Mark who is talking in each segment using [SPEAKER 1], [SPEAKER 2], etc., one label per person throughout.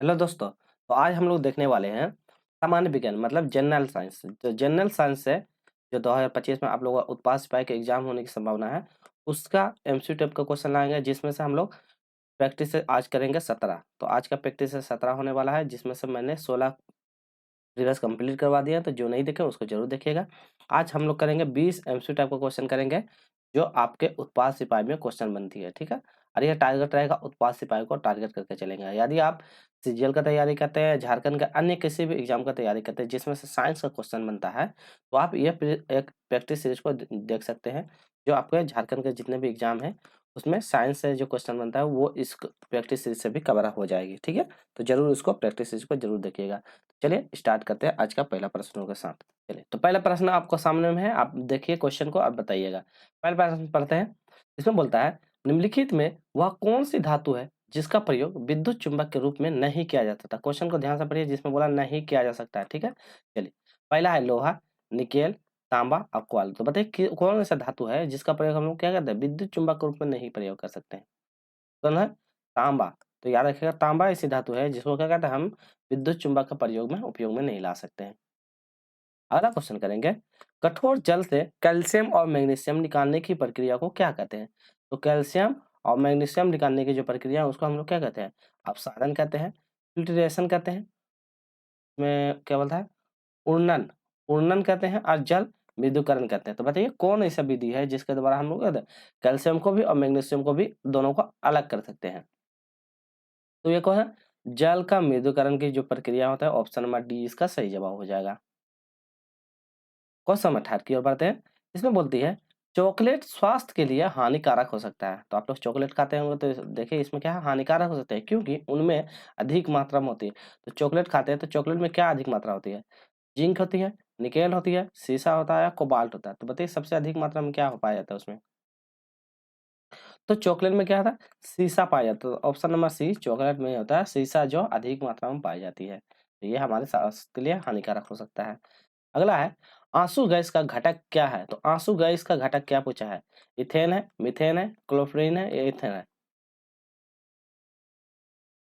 [SPEAKER 1] Hello दोस्तों। तो आज हम लोग देखने वाले हैं सामान्य विज्ञान मतलब जनरल साइंस। जो जनरल साइंस है, जो 2025 में आप लोगों का उत्पाद सिपाही का एग्जाम होने की संभावना है, उसका एमसीक्यू टाइप का क्वेश्चन लाएंगे, जिसमें से हम लोग प्रैक्टिस आज करेंगे 17। तो आज का प्रैक्टिस 17 होने वाला है, जिसमें से मैंने 16 प्रीवियस कंप्लीट करवा दिया। तो जो नहीं देखे उसको जरूर देखिएगा। आज हम लोग करेंगे 20 एमसीक्यू टाइप का क्वेश्चन करेंगे, जो आपके उत्पाद सिपाही में क्वेश्चन बनती है। ठीक है, और ये टारगेट रहेगा उत्पाद सिपाही को टारगेट करके चलेंगे। यदि आप सीजीएल का तैयारी करते हैं, झारखंड का अन्य किसी भी एग्जाम का तैयारी करते हैं जिसमें से साइंस का क्वेश्चन बनता है, तो आप ये एक प्रैक्टिस सीरीज को देख सकते हैं। जो आपके झारखंड के जितने भी एग्जाम है, उसमें साइंस से जो क्वेश्चन बनता है वो इस प्रैक्टिस सीरीज से भी कवर अप हो जाएगी। ठीक है, तो जरूर उसको प्रैक्टिस सीरीज को जरूर देखिएगा। चलिए स्टार्ट करते हैं आज का पहला प्रश्नों के साथ। चलिए, तो पहला प्रश्न आपको सामने में है, आप देखिए क्वेश्चन को, आप बताइएगा। पहला प्रश्न पढ़ते हैं। इसमें बोलता है, निम्नलिखित में वह कौन सी धातु है जिसका प्रयोग विद्युत चुंबक के रूप में नहीं किया जा सकता। क्वेश्चन को ध्यान से पढ़िए, जिसमें बोला नहीं किया जा सकता है। ठीक है, चलिए। पहला है लोहा, निकेल, तांबा और क्वाल। तो बताइए कौन ऐसा धातु है जिसका प्रयोग हम लोग क्या करते हैं, विद्युत चुंबक के रूप में नहीं प्रयोग कर सकते हैं। कौन है? तांबा। तो याद रखिएगा, तांबा ऐसी धातु है जिसको क्या कहते हैं, हम विद्युत चुंबक का प्रयोग में उपयोग में नहीं ला सकते हैं। अगला क्वेश्चन करेंगे, कठोर जल से कैल्शियम और मैग्नीशियम निकालने की प्रक्रिया को क्या कहते हैं। तो कैल्शियम और मैग्नीशियम निकालने की जो प्रक्रिया है उसको हम लोग क्या कहते हैं, अपसारण कहते हैं, फिल्ट्रेशन कहते हैं, में क्या बोलता है, उर्णन, उर्णन कहते हैं, और जल विद्युतीकरण कहते हैं। तो बताइए कौन ऐसा विधि है जिसके द्वारा हम लोग क्या कहते हैं, कैल्शियम को भी और मैग्नीशियम को भी दोनों को अलग कर सकते हैं। तो ये कौन है, जल का मृदुकरण की जो प्रक्रिया होता है, ऑप्शन नंबर डी इसका सही जवाब हो जाएगा। क्वेश्चन 18 की ओर बढ़ते हैं। इसमें बोलती है, चॉकलेट स्वास्थ्य के लिए हानिकारक हो सकता है। तो आप लोग चॉकलेट खाते होंगे, तो देखिए इसमें क्या है, हानिकारक हो सकता है, क्योंकि उनमें अधिक मात्रा में होती है। तो चॉकलेट खाते हैं तो चॉकलेट में क्या अधिक मात्रा होती है, जिंक होती है, निकेल होती है, सीसा होता है या कोबाल्ट होता है। तो बताइए सबसे अधिक मात्रा में क्या हो पाया जाता है उसमें। तो चॉकलेट में क्या होता है, सीसा पाया जाता है। तो ऑप्शन नंबर सी चॉकलेट में होता है सीसा, जो अधिक मात्रा में पाई जाती है। तो ये हमारे स्वास्थ्य के लिए हानिकारक हो सकता है। अगला है, आंसू गैस का घटक क्या है। तो आंसू गैस का घटक क्या पूछा है, इथेन है, मीथेन है, क्लोरीन है या इथेन है।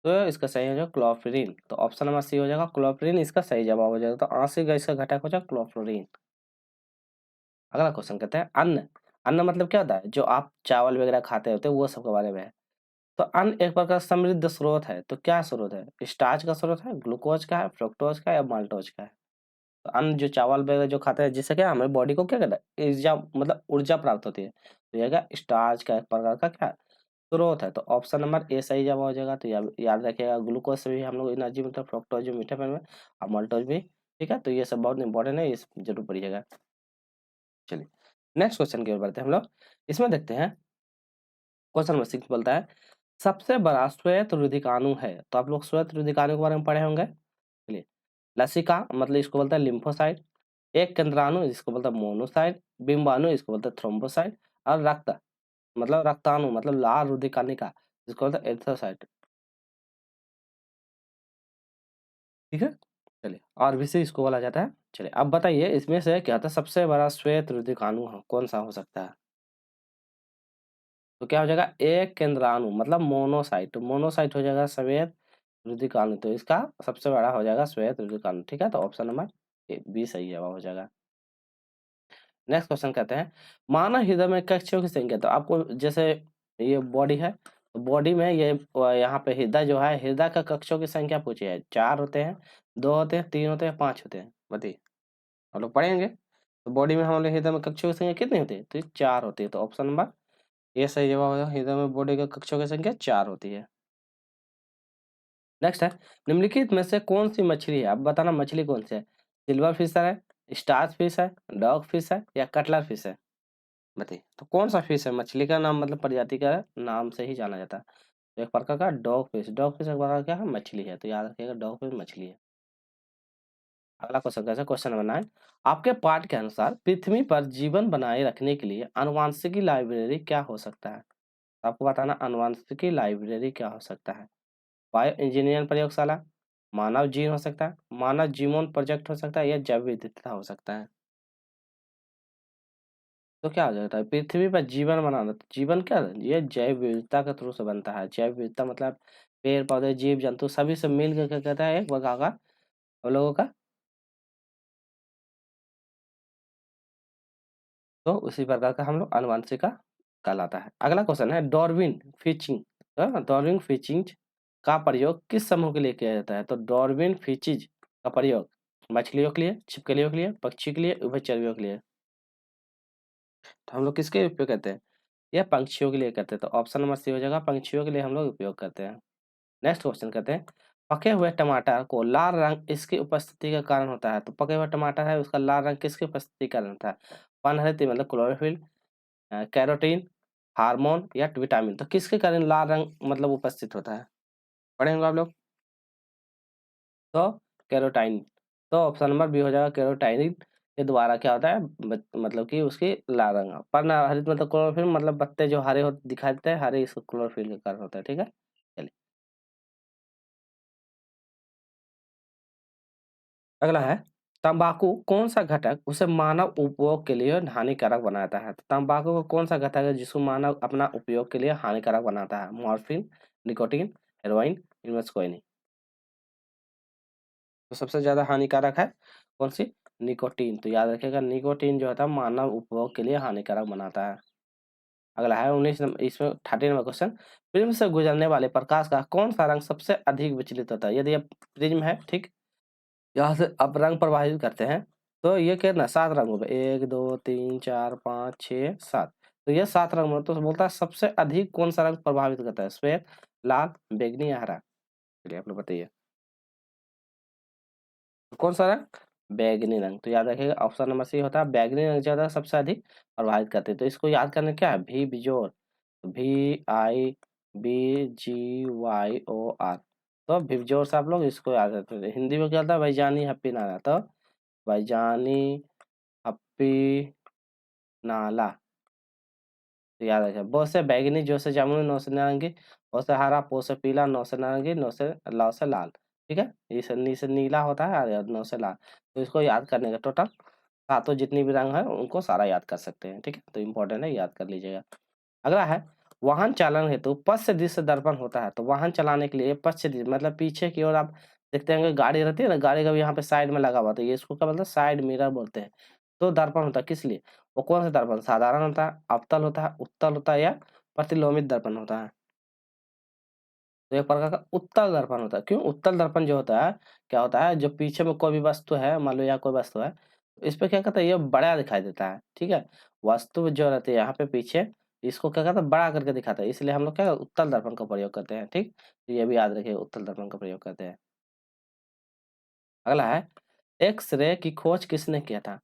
[SPEAKER 1] तो इसका सही हो जाएगा क्लोरीन। तो ऑप्शन नंबर सी हो जाएगा क्लोरीन, इसका सही जवाब हो जाएगा। तो आंसू गैस का घटक हो जाएगा क्लोरीन। अगला क्वेश्चन कहते हैं, अन्न। अन्न मतलब क्या होता है, जो आप चावल वगैरह खाते होते हैं वो सब के बारे में है। तो अन्न एक प्रकार का समृद्ध स्रोत है। तो क्या स्रोत है, स्टार्च का स्रोत है, ग्लूकोज का है, फ्रुक्टोज का है या माल्टोज का है। तो अन्न जो चावल वगैरह जो खाते हैं, जिससे क्या हमारे बॉडी को क्या कहता है, ऊर्जा मतलब ऊर्जा प्राप्त होती है। तो ये क्या स्टार्च का एक प्रकार का क्या स्रोत है। तो ऑप्शन नंबर ए सही जवाब हो जाएगा। तो याद रखिएगा, ग्लूकोज से भी हम लोग एनर्जी मिलता है, फ्रुक्टोज जो मीठे में और माल्टोज भी। ठीक है, तो ये सब बहुत इंपॉर्टेंट है, ये जरूर पढ़िएगा। चलिए नेक्स्ट क्वेश्चन की ओर बढ़ते हैं हम लोग। इसमें देखते हैं, क्वेश्चन नंबर 6 बोलता है, सबसे बड़ा श्वेत रुधिकाणु है। तो आप लोग श्वेत रुधिकाणु के बारे में पढ़े होंगे। चलिए, लसिका मतलब इसको बोलता है लिम्फोसाइट, एक केंद्राणु जिसको बोलता है मोनोसाइट, बिंबाणु इसको बोलता है थ्रोम्बोसाइट, और रक्त मतलब रक्ताणु मतलब लाल रुधिकणिका जिसको बोलता है एरिथ्रोसाइट। ठीक है, चलिए आरबीसी इसको बोला जाता है। चलिए अब बताइए, इसमें से क्या था सबसे बड़ा श्वेत रुधिकाणु कौन सा हो सकता है। तो क्या हो जाएगा, एक केंद्राणु मतलब मोनोसाइट, मोनोसाइट हो जाएगा श्वेत रुधिकाणु। तो इसका सबसे बड़ा हो जाएगा श्वेत रुधिकाणु। ठीक है, तो ऑप्शन नंबर बी सही जवाब हो जाएगा। नेक्स्ट क्वेश्चन कहते हैं, मानव हृदय में कक्षों की संख्या। तो आपको जैसे ये बॉडी है, तो बॉडी में ये यहाँ पे हृदय जो है, हृदय का कक्षों की संख्या पूछी है। 4 होते हैं, 2 होते हैं, 3 होते हैं, 5 होते हैं। बताइए, हम लोग पढ़ेंगे। तो बॉडी में हमारे हृदय में कक्षों की संख्या कितनी होती है, तो 4 होती है। तो ऑप्शन नंबर ये सही जवाब होगा, हृदय में बॉडी के कक्षों की संख्या 4 होती है। नेक्स्ट है, निम्नलिखित में से कौन सी मछली है, आप बताना मछली कौन सी है। सिल्वर फिशर है, स्टार फिश है, डॉग फिश है या कटलर फिश है। बताइए, तो कौन सा फिश है, मछली का नाम मतलब प्रजाति का नाम से ही जाना जाता है। तो एक प्रकार का डॉग फिश, डॉग फिश एक प्रकार क्या है, मछली है। तो याद रखिएगा डॉग फिश मछली है। अगला क्वेश्चन कैसे, क्वेश्चन नंबर 9, आपके पाठ के अनुसार पृथ्वी पर जीवन बनाए रखने के लिए आनुवांशिकी लाइब्रेरी क्या हो सकता है। तो आपको बताना आनुवांशिकी लाइब्रेरी क्या हो सकता है। बायो इंजीनियरिंग प्रयोगशाला, मानव जीन हो सकता है, मानव जीनोम प्रोजेक्ट हो सकता है या जैव विविधता हो सकता है। तो क्या हो जाता है, पृथ्वी पर जीवन बनाना। तो जीवन क्या है? ये जैव विविधता के थ्रू से बनता है। जैव विविधता मतलब पेड़ पौधे जीव जंतु सभी से मिल के क्या कहता है एक प्रकार का हम लोगों का, तो उसी प्रकार का हम लोग आनुवंशिका कहलाता है। अगला क्वेश्चन है डार्विन फिचिंग, डार्विन फिचिंग का प्रयोग किस समूह के लिए किया जाता है? तो डार्विन फिचिज का प्रयोग मछलियों के लिए, छिपकलियों के लिए, पक्षी के लिए, उभयचरियों के लिए। तो हम लोग किसके उपयोग करते हैं? यह पंछियों के लिए करते हैं, तो ऑप्शन नंबर सी हो जाएगा, पंछियों के लिए हम लोग उपयोग करते हैं। नेक्स्ट क्वेश्चन कहते हैं पके हुए टमाटर को लाल रंग इसकी उपस्थिति का कारण होता है। तो पके हुए टमाटर है उसका लाल रंग किसकी उपस्थिति का कारण होता है? पनहरित मतलब क्लोरोफिल, कैरोटीन, हार्मोन या विटामिन। तो किसके कारण लाल रंग मतलब उपस्थित होता है? पढ़े होंगे आप लोग। तो कैरोटाइन, तो ऑप्शन नंबर बी हो जाएगा, कैरोटाइन के द्वारा क्या होता है मतलब कि उसकी लाल रंग। पनहरित मतलब क्लोरोफिल मतलब पत्ते जो हरे दिखाई देते हैं, हरे इसको क्लोरोफिल के कारण होता है। ठीक है, चलिए अगला है तंबाकू कौन सा घटक उसे मानव उपभोग के लिए हानिकारक बनाता है? तो तंबाकू को कौन सा घटक है जिसको मानव अपना उपयोग के लिए हानिकारक बनाता है? मॉर्फिन, निकोटीन, हेरोइन, इनमें से कोई नहीं। तो सबसे ज्यादा हानिकारक है कौन सी? निकोटीन। तो याद रखिएगा निकोटीन जो होता है मानव उपभोग के लिए हानिकारक बनाता है। अगला है 19 नंबर, इसमें 30 नंबर क्वेश्चन प्रिज्म से गुजरने वाले प्रकाश का कौन सा रंग सबसे अधिक विचलित होता है? यदि ये प्रिज्म है, ठीक, यहाँ से आप रंग प्रवाहित करते हैं तो ये कितना 7 रंग हो गए, 1 2 3 4 5 6 7। तो ये 7 रंग में तो बोलता है सबसे अधिक कौन सा रंग प्रभावित करता है? श्वेत, लाल, बैंगनी या हरा? चलिए आप लोग बताइए कौन सा रंग? बैंगनी रंग। तो याद रखिएगा ऑप्शन नंबर सी होता है बैंगनी रंग ज्यादा सबसे अधिक प्रभावित करते हैं। तो इसको याद करने क्या है, भी बिजोर, VIBGYOR। तो भिवजोर से आप लोग इसको याद करते हैं। हिंदी में क्या होता है भाईजानी हप्पी नारा, तो भाईजानी हप्पी नाला। तो याद रखें ब से बैगनी, जो से जामुनी, नौ से नारंगी, ओ से हरा, पो से पीला, नौ से नारंगी, नौ से लाल से लाल। ठीक है, इस नी से नीला होता है और नौ से लाल। तो इसको याद करने का टोटल सातों जितनी भी रंग है उनको सारा याद कर सकते हैं। ठीक है, तो इम्पोर्टेंट है, याद कर लीजिएगा। अगला है वाहन चालन हेतु पश्च दृश्य दर्पण होता है। तो वाहन चलाने के लिए पश्च दृश्य मतलब पीछे की ओर आप देखते होंगे गाड़ी रहती है ना, गाड़ी का भी यहाँ पे साइड में लगा हुआ, तो ये इसको क्या बोलते हैं? साइड मिरर बोलते हैं। तो दर्पण होता है किस लिए? वो कौन सा दर्पण? साधारण होता है, अवतल होता है, उत्तल होता है या प्रतिलोमित दर्पण होता है? तो एक प्रकार का उत्तल दर्पण होता है। क्यों? उत्तल दर्पण जो होता है क्या होता है, जो पीछे में कोई भी वस्तु है, मान लो यहाँ कोई वस्तु है, इस पे क्या कहता है, ये बड़ा दिखाई देता है। ठीक है, वस्तु जो रहती है यहाँ पे पीछे, इसको क्या कहता है, बड़ा करके दिखाता है, इसलिए हम लोग क्या उत्तल दर्पण का प्रयोग करते हैं। ठीक, तो ये भी याद रखिए उत्तल दर्पण का प्रयोग करते हैं। अगला है एक्स-रे की खोज किसने किया था?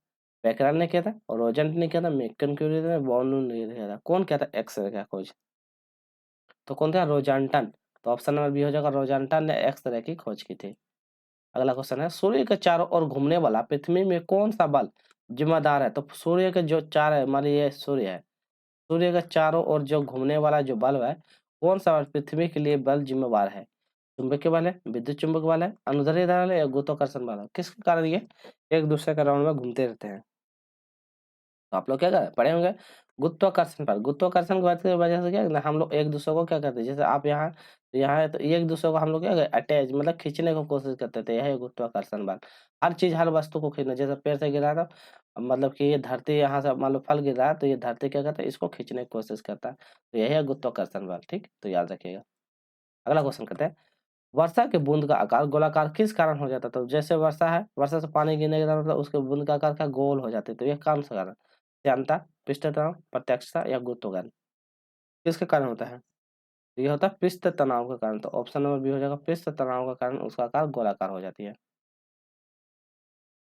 [SPEAKER 1] बेकरल ने किया था, रोजन ने किया था, मैकन क्यूरी ने, बॉर्न ने किया था। कौन किया था एक्स-रे का खोज? तो कौन था? रोजान्टन। तो ऑप्शन नंबर बी हो जाएगा, रोजान्टन ने एक्स-रे की खोज की थी। अगला क्वेश्चन है सूर्य के चारों ओर घूमने वाला पृथ्वी में कौन सा बल जिम्मेदार है? तो सूर्य के जो चार है, मान लीजिए सूर्य है, सूर्य के चारों ओर जो घूमने वाला जो बल्ब है, कौन सा पृथ्वी के लिए बल जिम्मेवार है? चुंबकीय बल है, विद्युत चुंबक बल है, अनुदैर्ध्य बल है या गुरुत्वाकर्षण बल है? किसके कारण ये एक दूसरे के राउंड में घूमते रहते हैं? तो आप लोग क्या कर पढ़े होंगे गुरुत्वाकर्षण पर। गुरुत्वाकर्षण की वजह से क्या है ना, हम लोग एक दूसरे को क्या करते हैं, जैसे आप यहाँ है तो एक दूसरे को हम लोग क्या अटैच मतलब खींचने की कोशिश करते थे, यह है गुरुत्वाकर्षण बल। हर चीज हर वस्तु को खींचना, जैसे पेड़ से गिरा था, मतलब कि ये धरती यहाँ से मान लो फल गिर रहा है तो ये धरती क्या करता है, इसको खींचने की कोशिश करता है, तो यही है गुरुत्वाकर्षण बल। ठीक, तो याद रखिएगा। अगला क्वेश्चन कहते हैं वर्षा के बूंद का आकार गोलाकार किस कारण हो जाता है? तो जैसे वर्षा है, वर्षा से पानी गिरने के कारण मतलब उसके बूंद का आकार क्या गोल हो जाते हैं, तो ये कौन सा कारण? श्यानता, पृष्ठ तनाव, प्रत्यक्षता या गुरुत्वाकर्षण? किसके कारण होता है? तो ये होता है पृष्ठ तनाव के कारण। तो ऑप्शन नंबर बी हो जाएगा, पृष्ठ तनाव के कारण उसका आकार गोलाकार हो जाती है।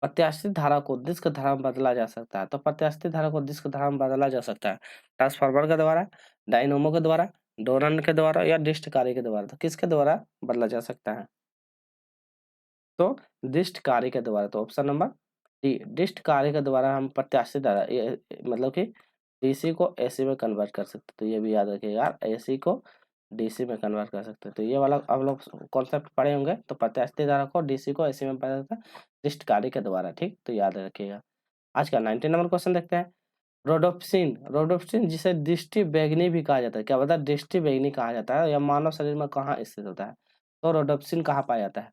[SPEAKER 1] प्रत्यास्थित धारा को डिस्क धारा में बदला जा सकता है। तो प्रत्यास्थित धारा को डिस्क धारा में बदला जा सकता है ट्रांसफार्मर के द्वारा, डायनोमो के द्वारा, डोलन के द्वारा या डिस्ट कार्य के द्वारा। तो किसके द्वारा बदला जा सकता है? तो डिस्ट कार्य के द्वारा। तो ऑप्शन नंबर डी, डिस्ट कार्य के द्वारा हम प्रत्यास्थित धारा मतलब कि डीसी को एसी में कन्वर्ट कर सकते हैं। तो ये भी याद रखिएगा यार, एसी को डीसी में कन्वर्ट कर सकते हैं। तो ये वाला आप लोग कॉन्सेप्ट पढ़े होंगे। तो प्रत्यास्थित धारा को डीसी को एसी में बदला जाता है डिस्ट कार्य के द्वारा। ठीक, तो याद रखिएगा। आज का 19 नंबर क्वेश्चन देखते हैं। रोडोप्सिन जिसे दृष्टि बैंगनी भी कहा जाता है। क्या बता, दृष्टि बैंगनी कहा जाता है। यह मानव शरीर में कहाँ स्थित होता है? तो रोडोप्सिन कहाँ पाया जाता है?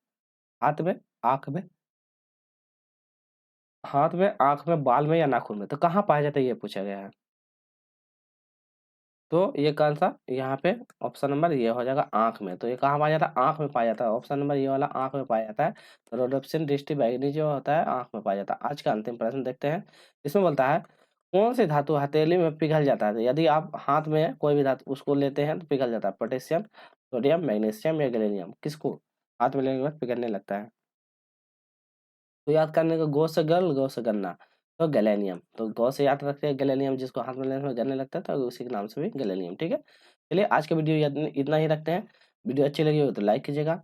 [SPEAKER 1] हाथ में, आँख में, आँख में, बाल में या नाखून में? तो कहाँ पाया जाता है ये पूछा गया है। तो ये कौन सा यहाँ पे ऑप्शन नंबर ये हो जाएगा आँख में। तो ये कहाँ पाया जाता है? आँख में पाया जाता है। ऑप्शन नंबर ये वाला आँख में पाया जाता है। तो रोडोप्सिन दृष्टि बैंगनी जो होता है आँख में पाया जाता है। आज का अंतिम प्रश्न देखते हैं। इसमें बोलता है कौन सी धातु हथेली में पिघल जाता है? यदि आप हाथ में कोई भी धातु उसको लेते हैं तो पिघल जाता है। पोटेशियम, सोडियम, मैग्नीशियम या गैलेनियम? किसको हाथ में लेने के बाद पिघलने लगता है? तो याद करने को गौ से गल, गौ से गन्ना। तो गैलेनियम। तो गौ से याद रखते हैं गैलेनियम, जिसको हाथ में लेने में गलने लगता है तो उसी के नाम से भी गैलेनियम। ठीक है। चलिए आज का वीडियो इतना ही रखते हैं। वीडियो अच्छी लगी हो तो लाइक कीजिएगा,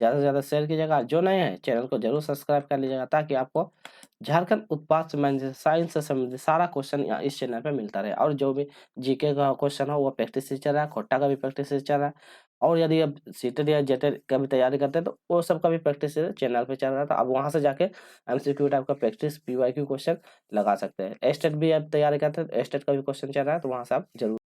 [SPEAKER 1] ज़्यादा से ज़्यादा शेयर कीजिएगा। जो नए हैं चैनल को जरूर सब्सक्राइब कर लीजिएगा, ताकि आपको झारखंड उत्पाद संबंधित साइंस से संबंधित सारा क्वेश्चन यहाँ इस चैनल पे मिलता रहे। और जो भी जीके का क्वेश्चन हो वो प्रैक्टिस से चल रहा है, खोट्टा का भी प्रैक्टिस से चल रहा है। और यदि आप सीटेट या जेटेट का भी तैयारी करते हैं तो वो सब का भी प्रैक्टिस चैनल पे चल रहा है। तो आप वहाँ से जाके एमसीक्यू टाइप का प्रैक्टिस, पीवाईक्यू क्वेश्चन लगा सकते हैं। एस्टेट भी आप तैयारी करते हैं तो एस्टेट का भी क्वेश्चन चल रहा है, तो वहाँ से आप जरूर